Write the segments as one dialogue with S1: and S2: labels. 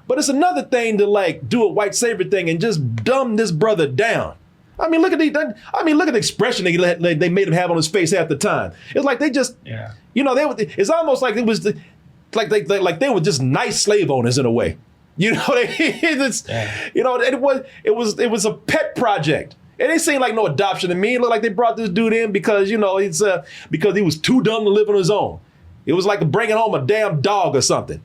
S1: But it's another thing to like do a white savior thing and just dumb this brother down. I mean, look at the expression they made him have on his face half the time. It's like they just, it's almost like it was like they were just nice slave owners in a way. It was a pet project. It didn't seem like no adoption to me. It looked like they brought this dude in because because he was too dumb to live on his own. It was like bringing home a damn dog or something.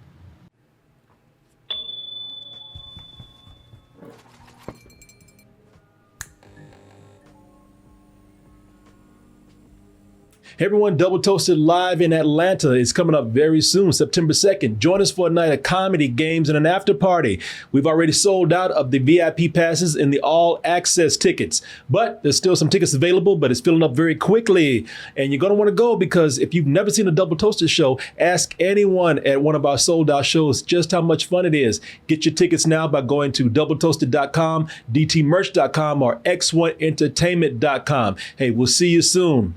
S1: Hey everyone, Double Toasted Live in Atlanta is coming up very soon, September 2nd. Join us for a night of comedy, games, and an after party. We've already sold out of the VIP passes and the all access tickets, but there's still some tickets available, but it's filling up very quickly. And you're going to want to go because if you've never seen a Double Toasted show, ask anyone at one of our sold out shows just how much fun it is. Get your tickets now by going to doubletoasted.com, dtmerch.com, or x1entertainment.com. Hey, we'll see you soon.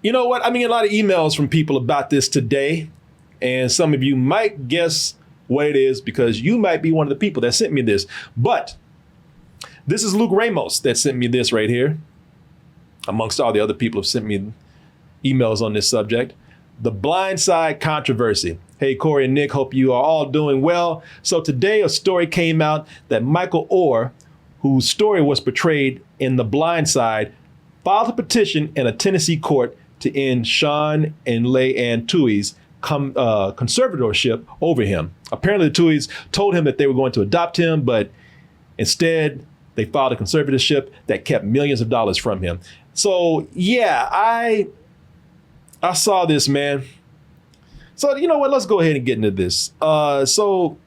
S1: You know what? I mean, a lot of emails from people about this today, and some of you might guess what it is because you might be one of the people that sent me this. But this is Luke Ramos that sent me this right here, amongst all the other people who sent me emails on this subject. The Blind Side controversy. Hey, Corey and Nick, hope you are all doing well. So today a story came out that Michael Oher, whose story was portrayed in The Blind Side, filed a petition in a Tennessee court to end Sean and Leigh-Anne Tuohy's conservatorship over him. Apparently the Tuohys told him that they were going to adopt him, but instead they filed a conservatorship that kept millions of dollars from him. So yeah, I saw this, man. So you know what, let's go ahead and get into this. So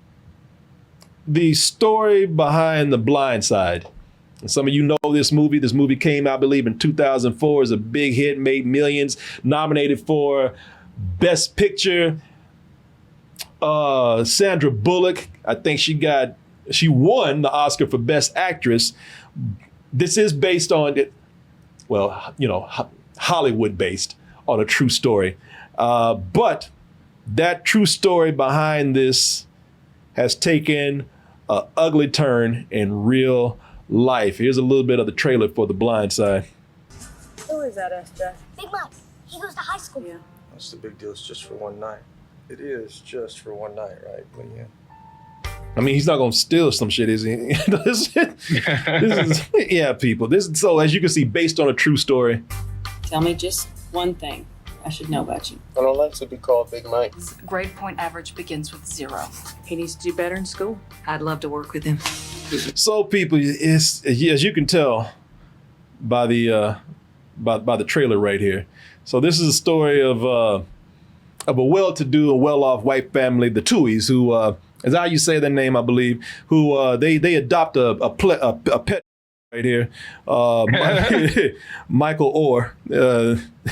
S1: the story behind The Blind Side. Some of you know this movie. This movie came out, I believe, in 2004. It's a big hit, made millions, nominated for Best Picture. Sandra Bullock, I think she won the Oscar for Best Actress. This is based on, Hollywood based on a true story. But that true story behind this has taken an ugly turn in real life. Here's a little bit of the trailer for The Blind Side.
S2: Who is that, SJ?
S3: Big Mike. He goes to high school.
S2: Yeah.
S4: What's the big deal? It's just for one night. It is just for one night, right, Leigh-Anne?
S1: I mean, he's not going to steal some shit, is he? People. So as you can see, based on a true story.
S2: Tell me just one thing I should know about you.
S4: I don't like to be called Big Mike.
S5: His grade point average begins with 0.
S2: He needs to do better in school.
S5: I'd love to work with him.
S1: So people, as you can tell by the trailer right here. So this is a story of a well-to-do and well-off white family, the Tuohys, who, is how you say their name, I believe, who they adopt a pet right here, Michael Oher,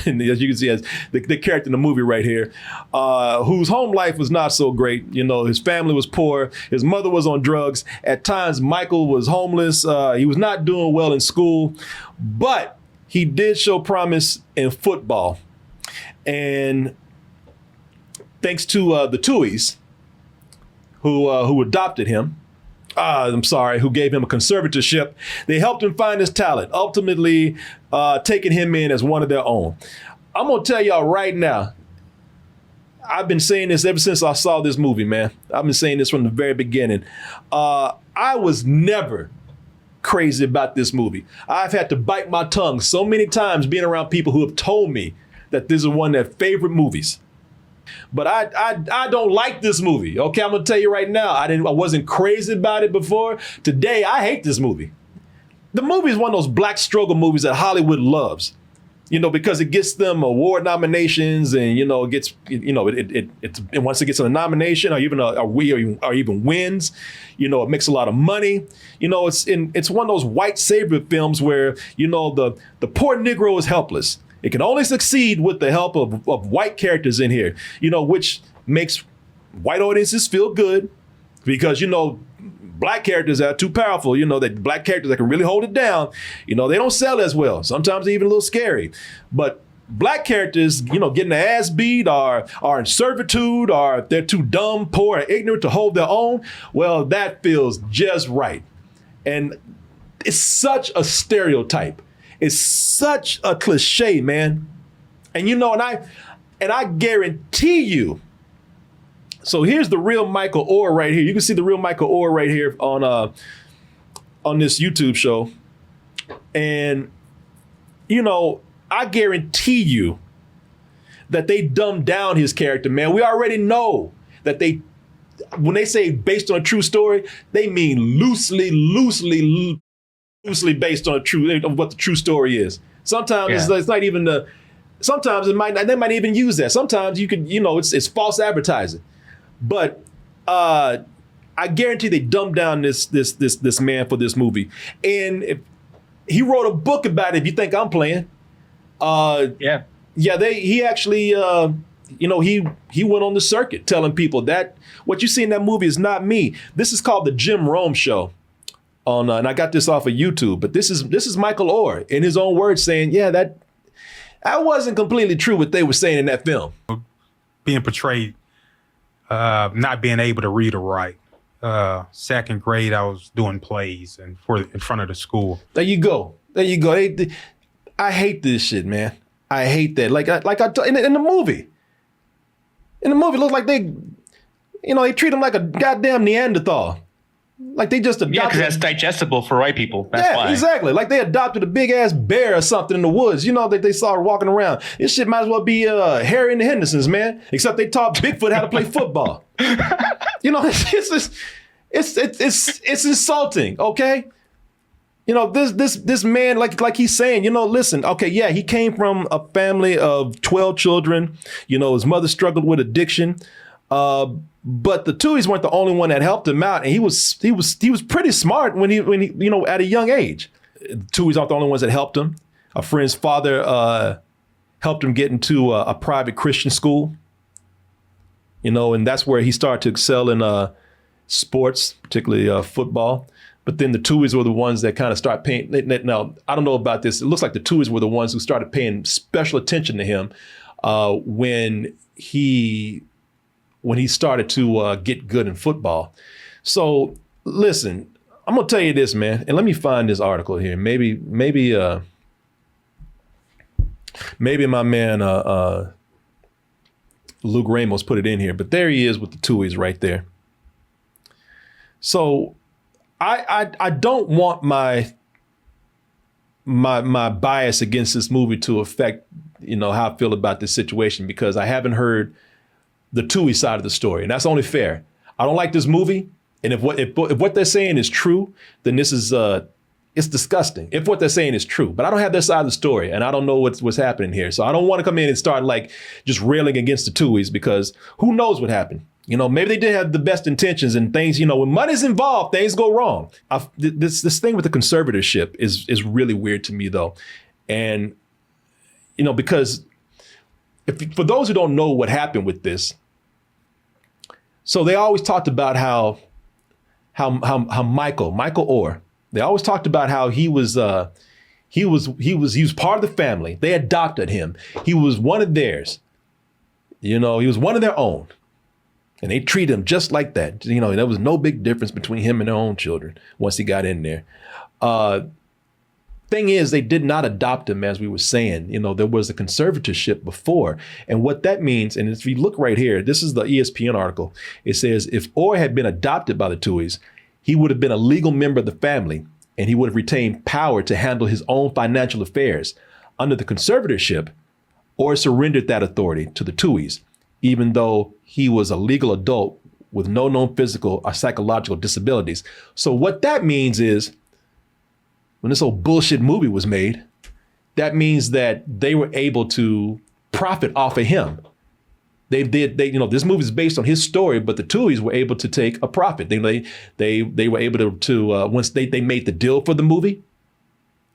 S1: and as you can see, as the character in the movie right here, whose home life was not so great. You know, his family was poor. His mother was on drugs. At times, Michael was homeless. He was not doing well in school, but he did show promise in football. And thanks to the Tuohys, who adopted him, who gave him a conservatorship. They helped him find his talent, ultimately taking him in as one of their own. I'm going to tell y'all right now, I've been saying this ever since I saw this movie, man. I've been saying this from the very beginning. I was never crazy about this movie. I've had to bite my tongue so many times being around people who have told me that this is one of their favorite movies. But I don't like this movie. Okay, I'm gonna tell you right now. I wasn't crazy about it before. Today, I hate this movie. The movie is one of those black struggle movies that Hollywood loves, because it gets them award nominations, and it gets, and once it gets a nomination or even wins, it makes a lot of money. It's one of those white savior films where the poor Negro is helpless. It can only succeed with the help of white characters in here, which makes white audiences feel good because, black characters are too powerful, that black characters that can really hold it down, they don't sell as well. Sometimes they're even a little scary. But black characters, getting their ass beat, are in servitude, or they're too dumb, poor, and ignorant to hold their own, well, that feels just right. And it's such a stereotype. It's such a cliche, man. And I guarantee you. So here's the real Michael Oher right here. You can see the real Michael Oher right here on this YouTube show. And I guarantee you that they dumbed down his character, man. We already know that when they say based on a true story, they mean loosely based on what the true story is. Sometimes it's not even sometimes they might even use that. Sometimes you could, it's false advertising. But I guarantee they dumbed down this man for this movie. And if he wrote a book about it, if you think I'm playing. He actually, he went on the circuit telling people that what you see in that movie is not me. This is called the Jim Rome Show and I got this off of YouTube, but this is Michael Oher in his own words saying, that wasn't completely true what they were saying in that film.
S6: Being portrayed, not being able to read or write. Second grade, I was doing plays in front of the school.
S1: There you go. I hate this shit, man. I hate that. In the movie. In the movie, it looks like they treat him like a goddamn Neanderthal. Like they just adopted.
S7: Yeah, because that's digestible for white people. That's why.
S1: Exactly. Like they adopted a big ass bear or something in the woods. That they saw walking around. This shit might as well be Harry and the Hendersons, man. Except they taught Bigfoot how to play football. It's insulting. Okay. This man, like he's saying, listen, okay, yeah, he came from a family of 12 children. His mother struggled with addiction. But the Tuohys weren't the only one that helped him out. And he was pretty smart when he at a young age. The Tuohys aren't the only ones that helped him. A friend's father helped him get into a private Christian school. And that's where he started to excel in sports, particularly football. But then the Tuohys were the ones that kind of start paying. Now, I don't know about this. It looks like the Tuohys were the ones who started paying special attention to him when he started to get good in football. So listen, I'm gonna tell you this, man, and let me find this article here. Maybe my man Luke Ramos put it in here, but there he is with the Tuohys right there. So I don't want my bias against this movie to affect how I feel about this situation, because I haven't heard the Tuohy side of the story, and that's only fair. I don't like this movie, and if what they're saying is true, then this is it's disgusting. If what they're saying is true, but I don't have their side of the story, and I don't know what's happening here, so I don't want to come in and start just railing against the Tuohys, because who knows what happened. Maybe they did have the best intentions, and things, when money's involved, things go wrong. This thing with the conservatorship is really weird to me, though, and because for those who don't know what happened with this. So they always talked about how Michael Oher, they always talked about how he was part of the family. They adopted him. He was one of theirs. He was one of their own. And they treated him just like that. There was no big difference between him and their own children once he got in there. Thing is, they did not adopt him, as we were saying. There was a conservatorship before. And what that means, and if you look right here, this is the ESPN article. It says, if Oher had been adopted by the Tuohys, he would have been a legal member of the family, and he would have retained power to handle his own financial affairs. Under the conservatorship, Oher surrendered that authority to the Tuohys, even though he was a legal adult with no known physical or psychological disabilities. So what that means is, when this old bullshit movie was made, that means that they were able to profit off of him. This movie is based on his story, but the Tuohys were able to take a profit. They were able to once they made the deal for the movie,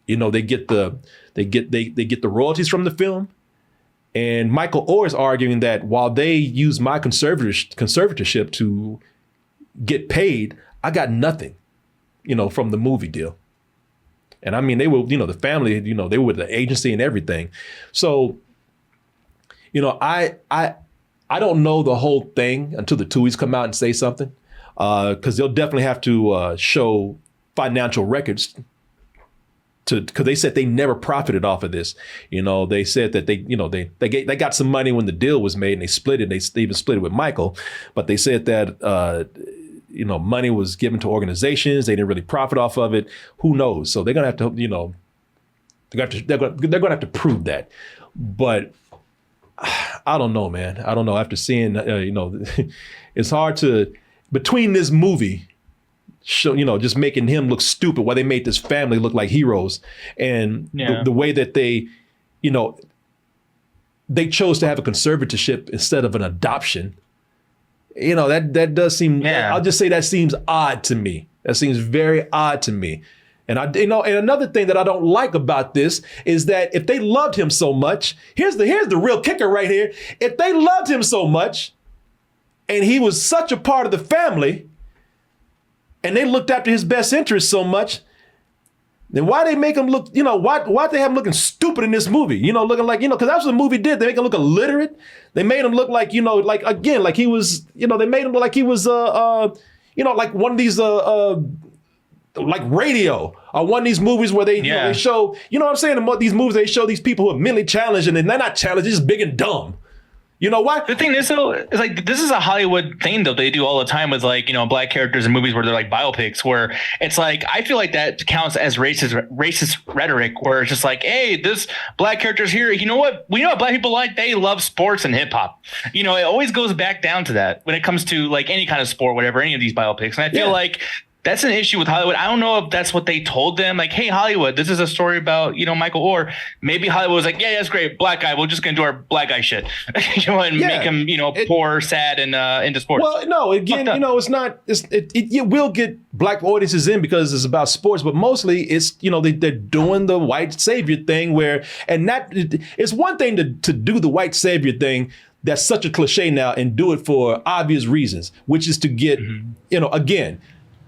S1: they get the royalties from the film. And Michael Oher is arguing that while they used my conservatorship to get paid, I got nothing, from the movie deal. And I mean, they were, the family, they were with the agency and everything. So I don't know the whole thing until the Tuohys come out and say something, because they'll definitely have to show financial records because they said they never profited off of this. They said that they got some money when the deal was made and they split it. They even split it with Michael, but they said that money was given to organizations. They didn't really profit off of it. Who knows? So they're gonna have to, they're gonna have to prove that. But I don't know, man. I don't know. After seeing, it's hard to, between this movie, just making him look stupid while they made this family look like heroes, and the way that they chose to have a conservatorship instead of an adoption. That does seem, I'll just say that seems odd to me. That seems very odd to me. And and another thing that I don't like about this is that if they loved him so much, here's the real kicker right here. If they loved him so much and he was such a part of the family and they looked after his best interest so much, then why they make him look, why they have him looking stupid in this movie? Looking like, because that's what the movie did. They make him look illiterate. They made him look like, like he was, they made him look like he was, like one of these, like Radio, or one of these movies where they show, what I'm saying? These movies, they show these people who are mentally challenged and they're not challenged, they're just big and dumb. You know what?
S7: The thing is, though, is like this is a Hollywood thing that they do all the time with black characters in movies where they're like biopics, where it's like I feel like that counts as racist rhetoric, where it's just like, hey, this black character's here. You know what? We know what black people like. They love sports and hip hop. It always goes back down to that when it comes to like any kind of sport, whatever, any of these biopics. And I feel like that's an issue with Hollywood. I don't know if that's what they told them. Like, hey, Hollywood, this is a story about, Michael Oher. Maybe Hollywood was like, yeah, that's great. Black guy. We're just going to do our black guy shit, and make him, poor, sad, and into sports.
S1: Well, no, again, it's not, you will get black audiences in because it's about sports, but mostly it's, they're doing the white savior thing it's one thing to do the white savior thing. That's such a cliche now and do it for obvious reasons, which is to get, again,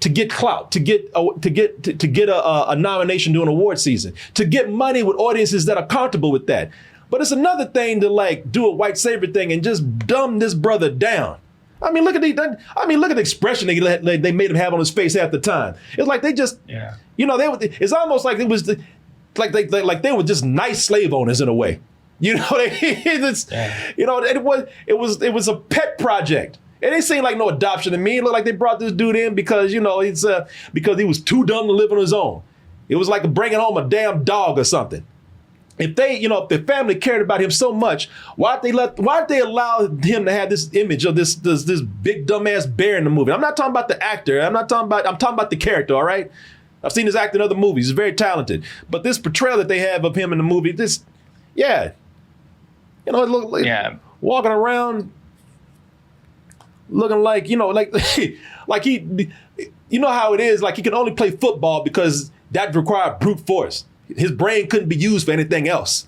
S1: to get clout, to get a nomination during award season, to get money with audiences that are comfortable with that. But it's another thing to like do a white savior thing and just dumb this brother down. I mean, look at the expression they made him have on his face half the time. It's like they just, it's almost like it was like they were just nice slave owners in a way. It was a pet project. It ain't seem like no adoption to me. It looked like they brought this dude in because, because he was too dumb to live on his own. It was like bringing home a damn dog or something. If if the family cared about him so much, why'd they allow him to have this image of this big dumbass bear in the movie? I'm not talking about the actor. I'm talking about the character, all right? I've seen his act in other movies. He's very talented. But this portrayal that they have of him in the movie, it looked like walking around looking like, like he, how it is, like he can only play football because that required brute force. His brain couldn't be used for anything else.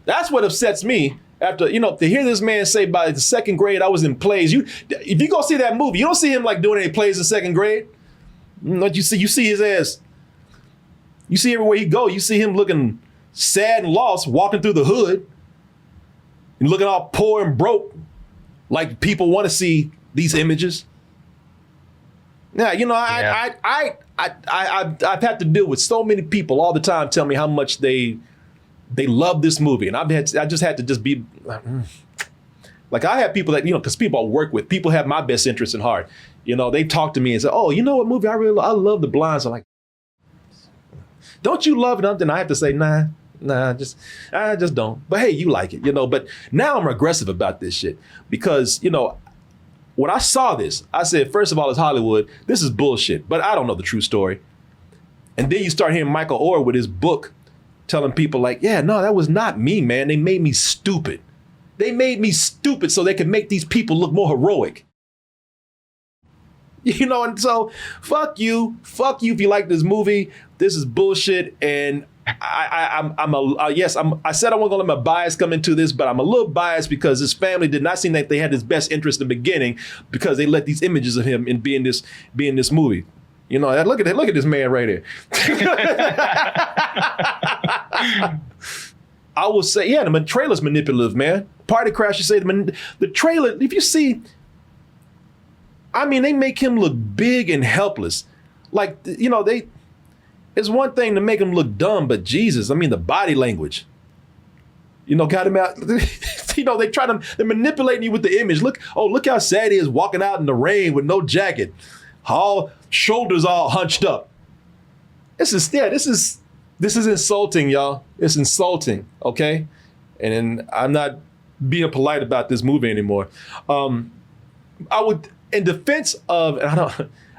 S1: That's what upsets me after, to hear this man say by the second grade, I was in plays. If you go see that movie, you don't see him like doing any plays in second grade. What you see his ass. You see everywhere he go, you see him looking sad and lost, walking through the hood. And looking all poor and broke, like people want to see these images. Now, I've had to deal with so many people all the time tell me how much they love this movie, and I just had to be like, I have people that because people I work with, people have my best interest in heart. They talk to me and say, "Oh, what movie I love The Blinds." I'm like, "Don't you love it?" And I have to say, "Nah, I just don't." But hey, you like it, But now I'm aggressive about this shit because, when I saw this, I said, first of all, it's Hollywood. This is bullshit, but I don't know the true story. And then you start hearing Michael Oher with his book telling people like, yeah, no, that was not me, man. They made me stupid. They made me stupid so they could make these people look more heroic. And so fuck you if you like this movie. This is bullshit. And I said I wasn't gonna let my bias come into this, but I'm a little biased because his family did not seem like they had his best interest in the beginning because they let these images of him be in this movie. Look at this man right here. I will say, yeah, the trailer's manipulative, man. Party Crash, you say the trailer, if you see, I mean, they make him look big and helpless. Like, you know, it's one thing to make him look dumb, but Jesus, I mean, the body language, you know, got him out. You know, they're manipulating you with the image. Look how sad he is walking out in the rain with no jacket, all shoulders all hunched up. This is insulting, y'all. It's insulting, okay? And I'm not being polite about this movie anymore. I would, in defense of, and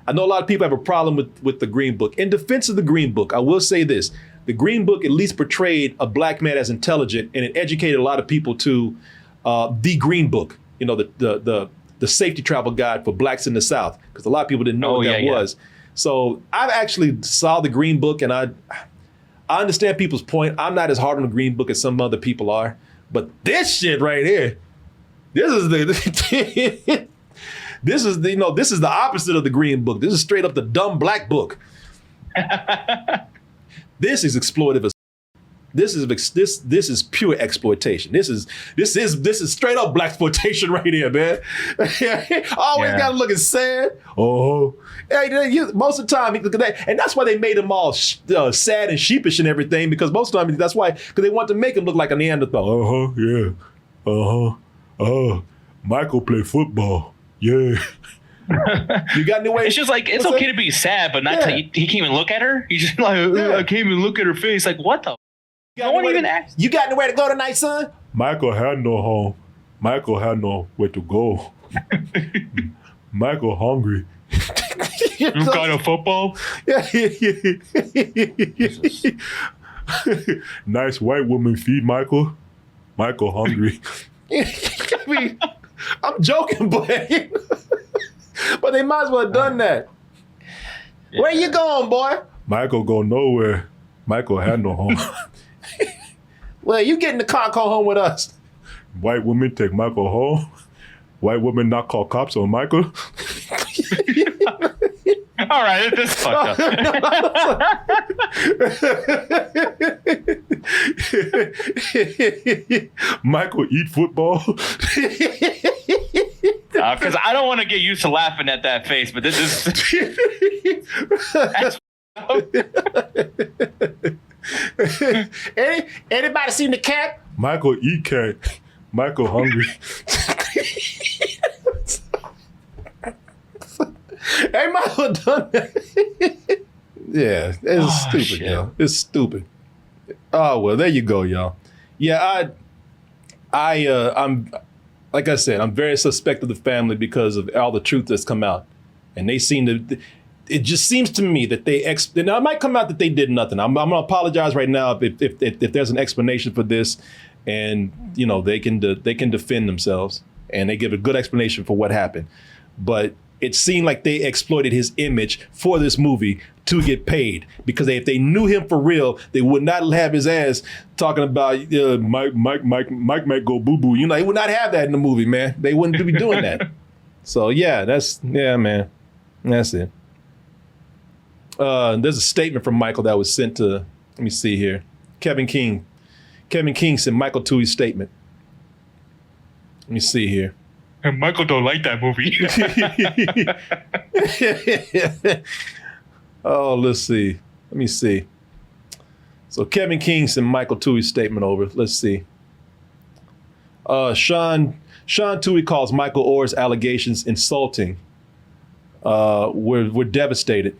S1: I know a lot of people have a problem with the Green Book. In defense of the Green Book, I will say this. The Green Book at least portrayed a black man as intelligent, and it educated a lot of people to the Green Book, you know, the safety travel guide for blacks in the South, because a lot of people didn't know what that was. So I actually saw the Green Book, and I understand people's point. I'm not as hard on the Green Book as some other people are, but this shit right here, this is the this is the opposite of the Green Book. This is straight up the dumb black book. This is exploitive as this is pure exploitation. This is straight up black exploitation right here, man. Always gotta look sad. Oh, most of the time, and that's why they made him all sad and sheepish and everything. Because most of the time, that's why, because they want to make him look like a Neanderthal. Michael played football. Yeah. You got any way?
S7: It's just like, it's okay to be sad, but not he can't even look at her. He's just like, I can't even look at her face. Like, what the? No one even asked.
S1: You got anywhere to go tonight, son? Michael had no home. Michael had nowhere to go. Michael hungry.
S7: You got a football?
S1: Nice white woman feed Michael. Michael hungry. I mean, I'm joking, but they might as well have done that. Yeah. Where you going, boy? Michael go nowhere. Michael had no home. Well, you get in the car and come home with us. White woman take Michael home. White woman not call cops on Michael.
S7: All right, this is fucked up.
S1: Michael eat football.
S7: Because I don't want to get used to laughing at that face, but this is.
S1: Anybody seen the cat? Michael eat cat. Michael hungry. Hey, Michael done that. Yeah, it's stupid, y'all. It's stupid. Oh well, there you go, y'all. Yeah, I'm like I said, I'm very suspect of the family because of all the truth that's come out, and they seem to. It just seems to me that now it might come out that they did nothing. I'm gonna apologize right now if there's an explanation for this, and you know they can defend themselves and they give a good explanation for what happened, but it seemed like they exploited his image for this movie to get paid, because if they knew him for real, they would not have his ass talking about Mike might go boo boo. You know, they would not have that in the movie, man. They wouldn't be doing that. So man, that's it. There's a statement from Michael that was sent to, let me see here, Kevin King. Kevin King sent Michael Tui's statement. Let me see here.
S7: And Michael don't like that movie.
S1: Oh, let's see. Let me see. So Kevin King sent Michael Tui's statement over. Let's see. Sean Tui calls Michael Oher's allegations insulting. We're devastated.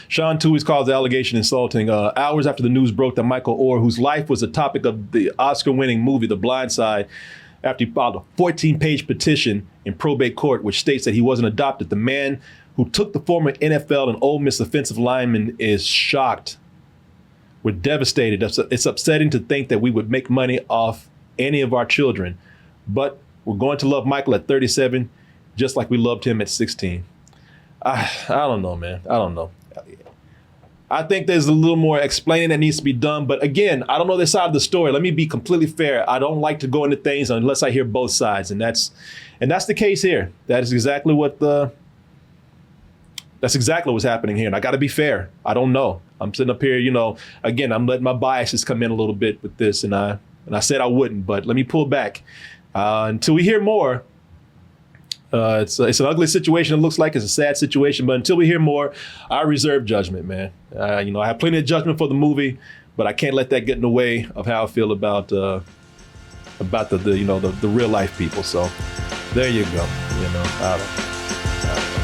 S1: Sean Tui calls the allegation insulting. Hours after the news broke that Michael Oher, whose life was the topic of the Oscar-winning movie The Blind Side, after he filed a 14-page petition in probate court, which states that he wasn't adopted, the man who took the former NFL and Ole Miss offensive lineman is shocked. We're devastated. It's upsetting to think that we would make money off any of our children, but we're going to love Michael at 37, just like we loved him at 16. I don't know, man. I don't know. I think there's a little more explaining that needs to be done. But again, I don't know this side of the story. Let me be completely fair. I don't like to go into things unless I hear both sides. And that's the case here. That is exactly what's happening here. And I got to be fair. I don't know. I'm sitting up here, again, I'm letting my biases come in a little bit with this, and I said I wouldn't, but let me pull back until we hear more. It's an ugly situation. It looks like it's a sad situation, but until we hear more, I reserve judgment, man. I have plenty of judgment for the movie, but I can't let that get in the way of how I feel about the real life people. So there you go. I don't know.